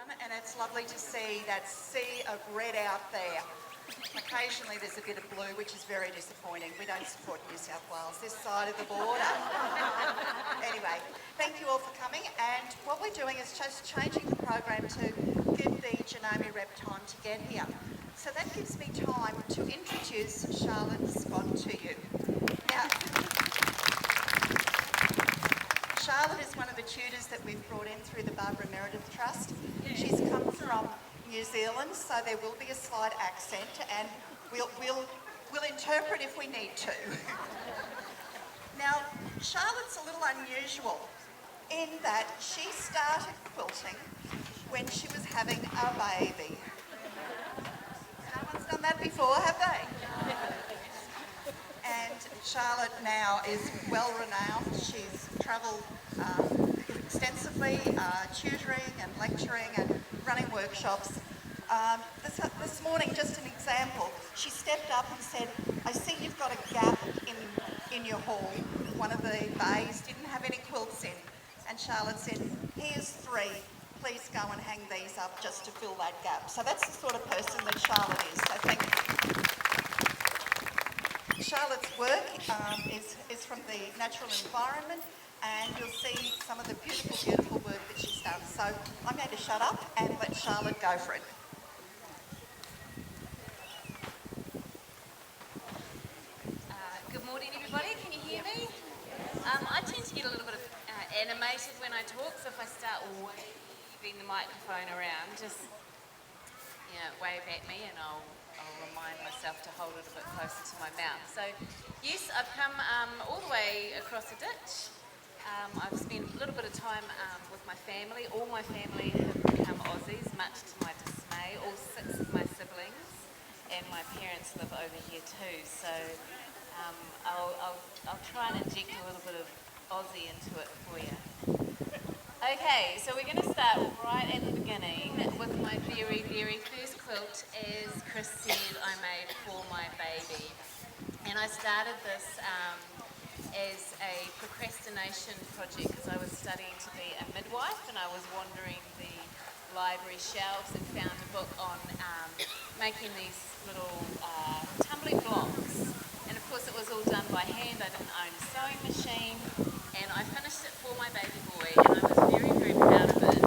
And it's lovely to see that sea of red out there. Occasionally there's a bit of blue, which is very disappointing. We don't support New South Wales this side of the border. Anyway, thank you all for coming, and what we're doing is just changing the program to give the Janome rep time to get here. So that gives me time to introduce Charlotte Scott to you. Now, Charlotte is one of the tutors that we've brought in through the Barbara Meredith Trust. She's come from New Zealand, so there will be a slight accent, and we'll interpret if we need to. Now, Charlotte's a little unusual in that she started quilting when she was having a baby. No one's done that before, have they? And Charlotte now is well renowned. She's travelled extensively, tutoring and lecturing and running workshops. This morning, just an example, she stepped up and said, I see you've got a gap in your hall. One of the bays didn't have any quilts in. And Charlotte said, here's 3. Please go and hang these up just to fill that gap. So that's the sort of person that Charlotte is. So thank you. Charlotte's work is from the natural environment, and you'll see some of the beautiful, beautiful work that she's done. So I'm going to shut up and let Charlotte go for it. Good morning, everybody. Can you hear me? I tend to get a little bit of animated when I talk, so if I start waving the microphone around, just wave at me and I'll remind myself to hold it a bit closer to my mouth. So yes, I've come all the way across the ditch. I've spent a little bit of time with my family. All my family have become Aussies, much to my dismay. All 6 of my siblings and my parents live over here too. So I'll try and inject a little bit of Aussie into it for you. Okay, so we're going to start right at the beginning with my very, very first quilt, as Chris said, I made for my baby. And I started this as a procrastination project because I was studying to be a midwife, and I was wandering the library shelves and found a book on making these little tumbling blocks. And of course it was all done by hand. I didn't own a sewing machine, and I finished it for my baby boy, and I was very, very proud of it.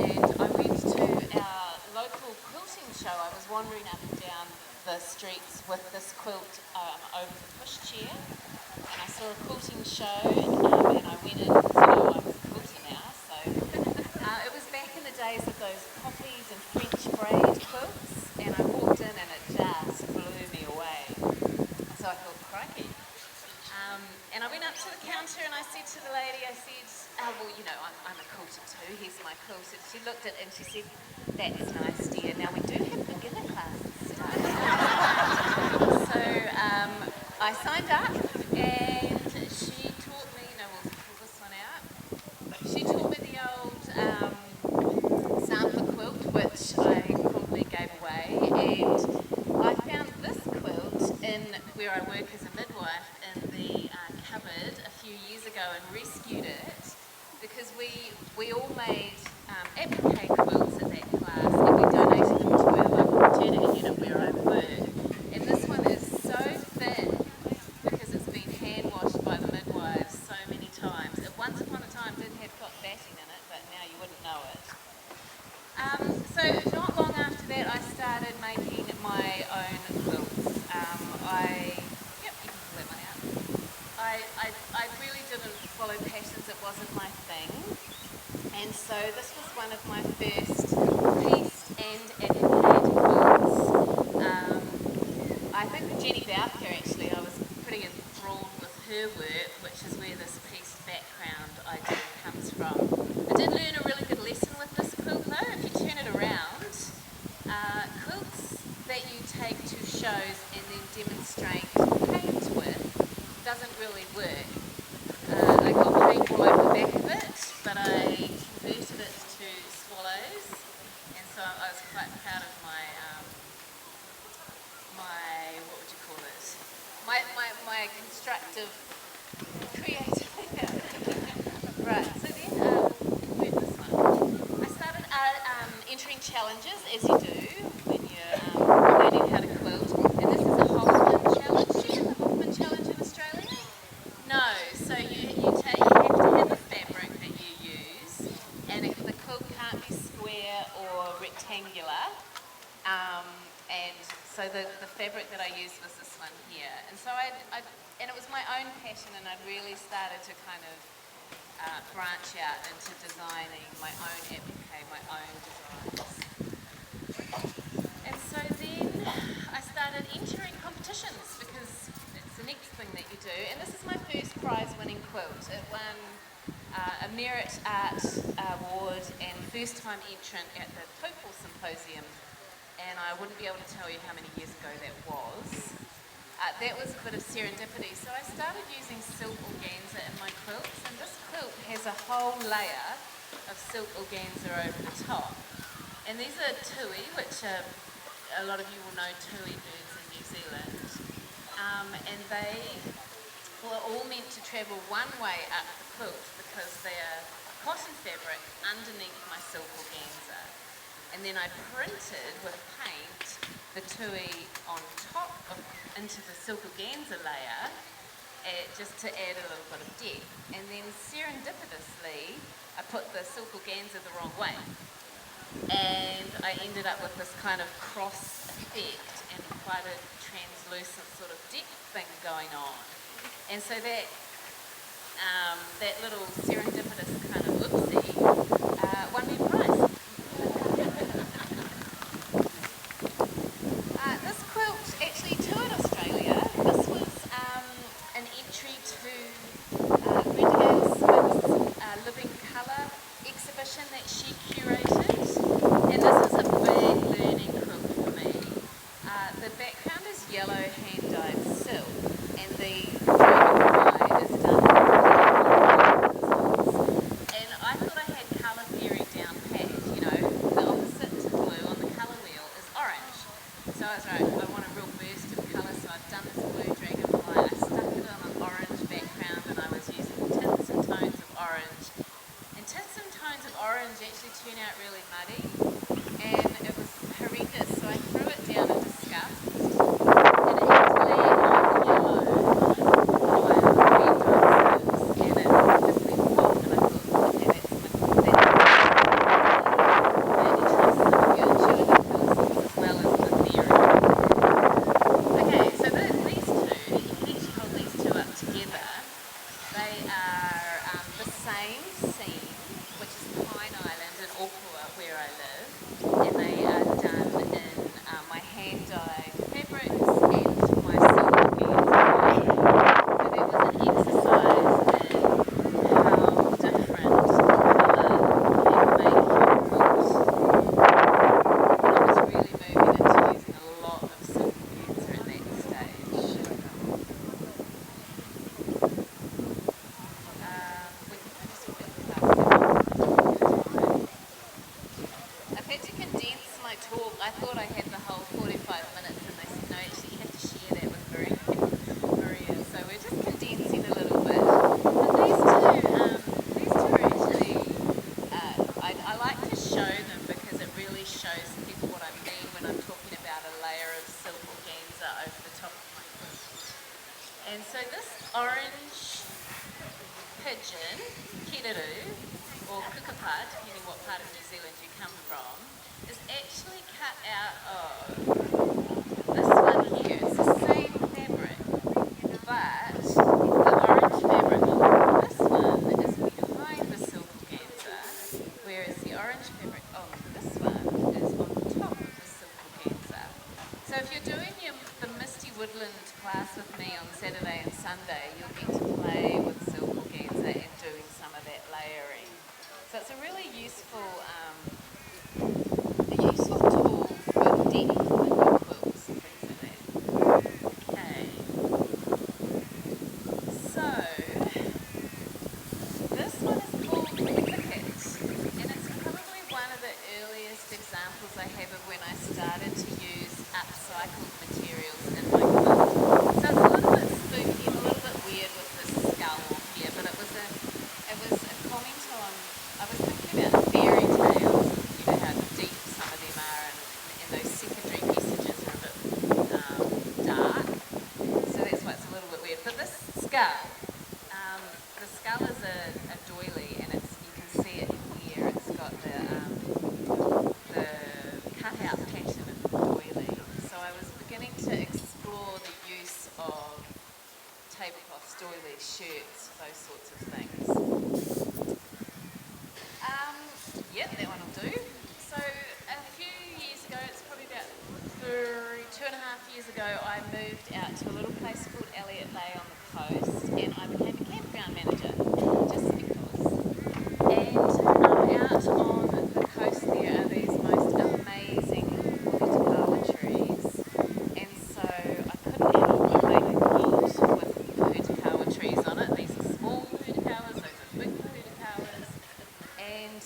And I went to our local quilting show. I was wandering up and down the streets with this quilt over the pushchair, and I saw a quilting show, and I went in and said, oh, I'm a quilter now. So it was back in the days of those poppies and French braid quilts, and I walked in and it just blew me away. So I thought, crikey. And I went up to the counter and I said to the lady, I said, I'm a quilter too, here's my quilt. And she looked at it and she said, that's nice, dear. Now we do have beginner classes starting. So I signed up, and she taught me, we'll pull this one out. She taught me the old sampler quilt, which I probably gave away. And I found this quilt in where I work as a midwife in the cupboard a few years ago and rescued it because we all made applique quilts at that class, and we donated them to our local maternity unit where I work. And this one is so thin because it's been hand washed by the midwives so many times. It once upon a time did have cotton batting in it, but now you wouldn't know it. So not long after that I started making my own quilts. You can pull that one out. I really didn't follow patterns, it wasn't my thing. And so this was one of my first pieced and applique quilts. I think with Jenny Bowker actually, I was pretty enthralled with her work, which is where this pieced background idea comes from. I did learn a really good lesson with this quilt though. If you turn it around, quilts that you take to shows and then demonstrate paint with doesn't really work. I got paint all over the back of it, but I converted it to swallows, and so I was quite proud of my what would you call it? so the fabric that I used was this one here. And so and it was my own passion, and I'd really started to kind of branch out into designing my own applique, my own designs. And so then I started entering competitions because it's the next thing that you do. And this is my first prize-winning quilt. It won a Merit Art Award and first-time entrant at the TOEFL Symposium. And I wouldn't be able to tell you how many years ago that was. That was a bit of serendipity. So I started using silk organza in my quilts, and this quilt has a whole layer of silk organza over the top. And these are tui, which a lot of you will know tui birds in New Zealand. And they were all meant to travel one way up the quilt because they're cotton fabric underneath my silk organza. And then I printed with paint the tui on top into the silk organza layer just to add a little bit of depth. And then serendipitously, I put the silk organza the wrong way. And I ended up with this kind of cross effect and quite a translucent sort of depth thing going on. And so that little serendipitous kind of oopsie won me a prize. This quilt actually toured Australia. This was an entry to Rita Smith's Living Colour exhibition that she curated. And this is a big learning quilt for me. The background is yellow hand-dyed silk, and the drawing is done and I thought I had colour theory down pat. You know, the opposite to blue on the colour wheel is orange. So I was right, I want a real burst of colour, so I've done this blue dragonfly. I stuck it on an orange background, and I was using tints and tones of orange. And tints and tones of orange actually turn out really muddy, and it was horrendous, so I threw it down in disgust, and it had to land on the yellow pile of red doses, and it just went pop, and I thought, okay, that's the intuitive philosophy as well as the theory. Okay, so these two, you can actually hold these two up together. They are the same scene, which is Pine Island in Auckland, where I live, and they are done in my hand-dyed fabrics and my silk organza. So there was an exercise in how different colour can make your quilt. I was really moving into using a lot of silk organza at that stage. I've had to condense my talk. I thought I had the whole 45 minutes, and they said, no, actually you have to share that with Maria. So we're just condensing a little bit. But these two are actually, I like to show them because it really shows people what I mean when I'm talking about a layer of silk organza over the top of my quilt. And so this orange pigeon, kiraru, or kukapa, depending what part of New Zealand you come from, is actually cut out of this one here. It's the same fabric, but the orange fabric on this one is behind the silk organza, whereas the orange fabric on this one is on top of the silk organza. So if you're doing the Misty Woodland class with me on Saturday and Sunday, you'll get to play with silk organza and doing some of that layering. So it's a really useful tool for depth in your quilts and things like that. Okay. So this one is called Thicket, and it's probably one of the earliest examples I have of when I started to use upcycled materials in my quilt. So it's a little bit spooky and a little bit weird with this skull here, but it was a comment on, I was thinking about fairy tales, you know how deep some of them are, and those secondary messages are a bit dark, so that's why it's a little bit weird. But this skull, the skull is a doily, and you can see it here, it's got the cutout pattern of the doily. So I was beginning moved out to a little place called Elliot Bay on the coast, and I became a campground manager, just because. And out on the coast there are these most amazing pūtikawa trees, and so I couldn't help but make a quilt with pūtikawa trees on it. These are small pūtikawas, those are big pūtikawas, and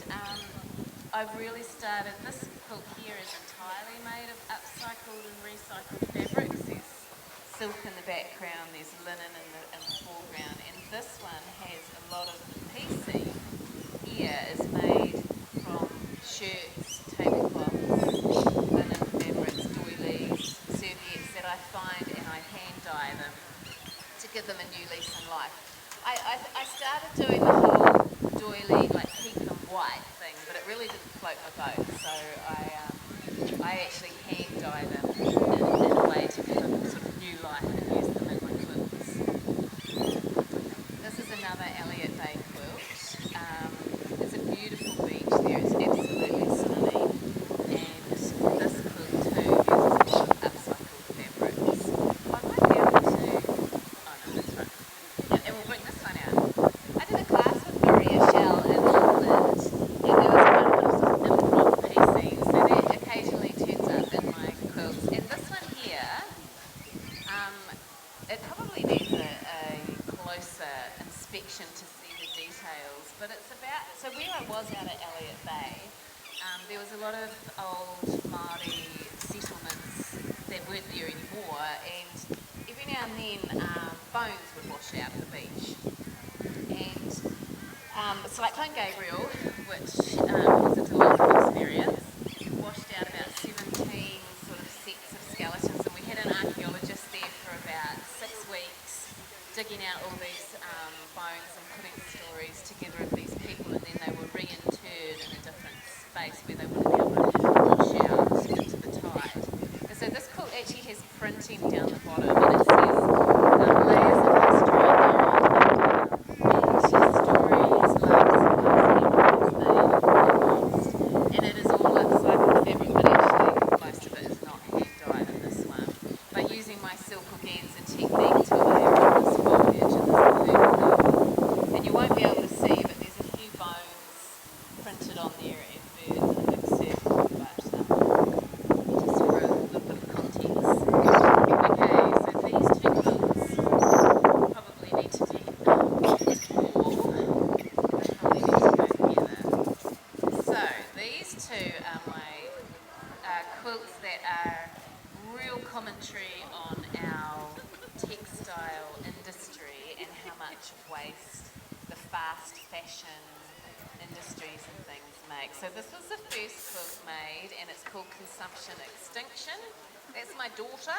I've really started, this quilt here is entirely made of upcycled and recycled fabrics. There's silk in the background, there's linen in the foreground, and this one has a lot of the piecing here is made from shirts, tablecloths, linen fabrics, doilies, serviettes that I find and I hand dye them to give them a new lease in life. I started doing the whole doily, like keep them white thing, but it really didn't float my boat, so I actually hand dye them in a way to give them sort of new life and use them in my quilts. This is another Elliot Bay quilt. It's a beautiful beach there, it's absolutely stunning, and this quilt too uses a lot of upcycled fabrics. I might be able to, oh no, that's right. Yeah, and we'll bring this one out. I did a class with Maria Shell in Auckland, and there was quite a bit of sort of improv piecing, so that occasionally turns up in my quilts. And this one here, it probably needs a closer inspection to see the details, but it's about, so where I was out at Elliot Bay, there was a lot of old Māori settlements that weren't there anymore, and every now and then bones would wash out of the beach. And Cyclone Gabriel, which was a delightful experience, washed out about 17 sort of sets of skeletons, and we had an archaeologist there for about 6 weeks digging out all these bones and putting stories together of these people, and then they were reinterred in a different space where they wouldn't be able to wash out into the tide. And so this quilt actually has printing down the bottom, and it says layers of history and stories, loves, and lost. And it is all upcycled fabric, but actually most of it is not hand dyed in this one. By using my silk organza technique to layer on this foliage and this purple, and you won't be able to see, but there's a few bones printed on there and birds in a big circle, but just for a little bit of context. Okay, so these two quilts probably need to be So these two are my quilts that are real commentary on our textile industry and how much waste the fast fashion industries and things make. So this was the first quilt made, and it's called Consumption Extinction. That's my daughter.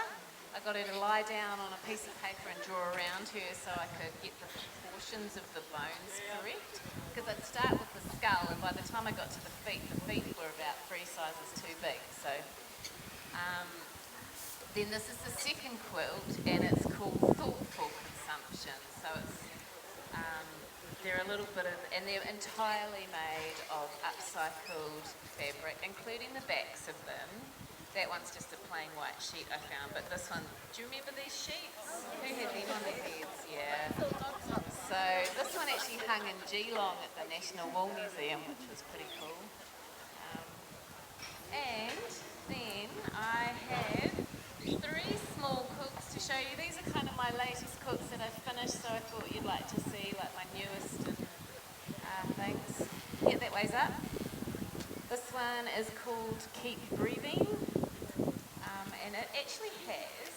I got her to lie down on a piece of paper and draw around her so I could get the proportions of the bones correct. Because I'd start with the skull, and by the time I got to the feet were about 3 sizes too big. So then this is the second quilt, and it's called Thoughtful Consumption. So it's they're a little bit of, and they're entirely made of upcycled fabric, including the backs of them. That one's just a plain white sheet I found, but this one, do you remember these sheets? Who had them on their heads? Yeah. So this one actually hung in Geelong at the National Wool Museum, which was pretty cool. And then I have 3 small quilts to show you. These are kind of my latest quilts that I've finished, so I thought you'd like to see like my newest and things. Yeah, that way's up. This one is called Keep Breathing, and it actually has,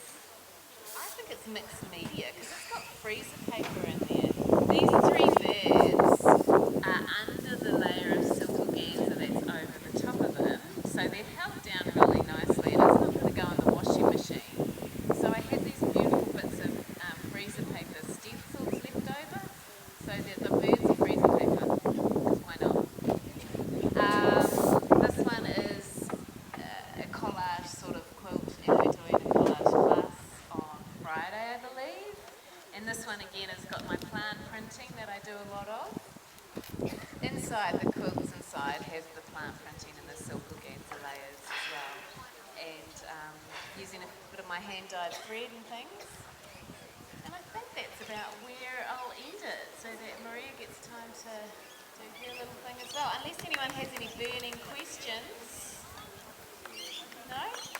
I think it's mixed media because it's got freezer paper in there. These 3 birds are under the layer of silk organza that's over the top of them, so they're held down really nicely, and it's not going to go in the washing machine. So I had these beautiful bits of freezer paper stencils left over, so that the birds are freezer paper, because why not? This one is a collage sort of quilt, and we're doing a collage class on Friday, I believe. And this one again has got my plant printing that I do a lot of. Inside, the quilts inside have the plant printing and the silk organza layers as well. and using a bit of my hand-dyed thread and things. And I think that's about where I'll end it, so that Maria gets time to do her little thing as well. Unless anyone has any burning questions. No?